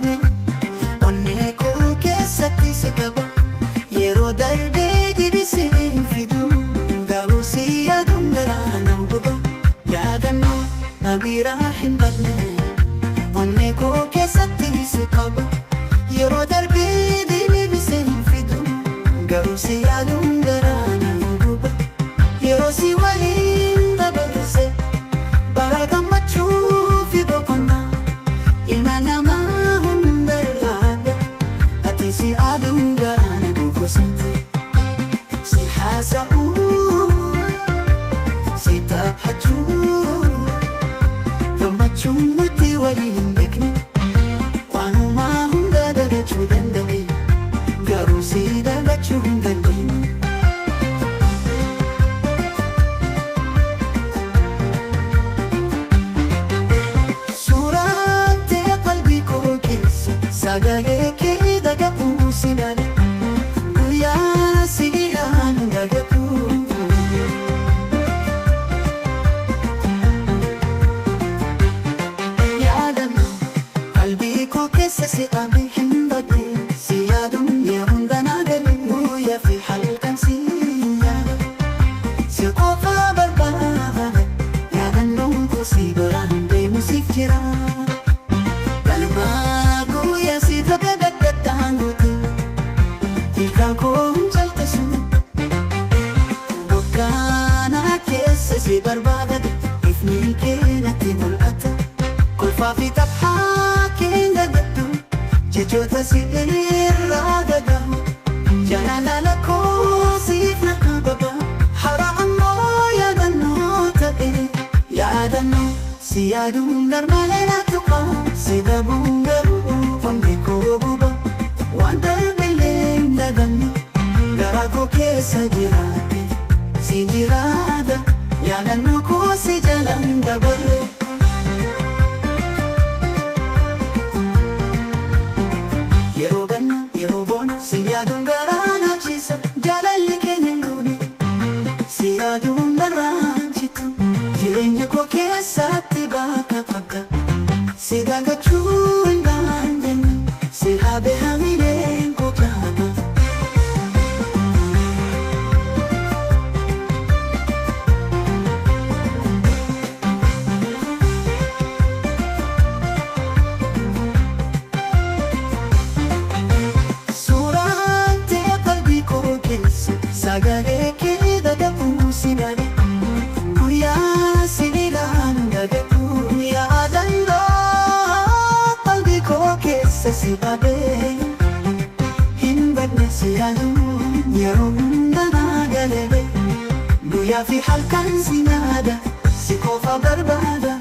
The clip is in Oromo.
badne onnee koo keessatti si qaba yeroo darbee deebisee hin fidu garuu si yaaduun garaa na guba yaadannoo na biraa hin badne onnee koo keessatti si qaba yeroo darbee deebisee hin fidu garuu si yaaduun garaa na guba yeroo si waliin dabarse bara gammachuu fi boqonnaa ilma namaa hunda irraa ati si yaaduun garaa na guba si haasa'uu si taphachuu gammachuun nuti waliin beekne waanumaa hunda dagachuu danda'e garuu si dagachuu hin dandeenye. Suuraan ta'e qalbii koo keessa sagalee kee dhaga'uu si dhaale guyyaa si dhiyaanu dhaga'u. Yaadannoo qalbii koo keessa si qabe hin badne si yaaduun yeroo hunda na gale guyyaa fi halkan si yaada si qofa barbaada yaadannoon koo si biraan deemu siif jira galmaa guyyaa si dhabe gaddattaan guutu hiikaa koo hin jaltisu bokkaana keessa si barbaada ifni kee natti mul'ata kolfaa fi taphaa kee gaddattu jechoota si irraa dhagahu jaalala koo siif na qababa hara ammoo yaadannoo ta'e yaadannoo si yaaduun garmalee na tuqa si dhabuun garuu onnee koo guba waan darbeellee hin daganne garaa koo keessa jiraate si jiraata yaadannoo koo si jalaan dabarre. Yeroo ganna yeroo boona si yaaduun garaa na ciisa jaalalli keenya hin duune si yaaduun garaan citu jireenya koo keessatti bakka bakka si dagachuu hin dandeenye si habe hamileen koo jaama. Suuraan ta'e qalbii koo keessa sagalee kee dhaga'uu si dhaale guyyaa si dhiyaanu dhaga'u yaadannoo qalbii koo keessa si qabe hin badne si yaaduun yeroo hunda na gale guyyaa fi halkan si yaada si qofa barbaada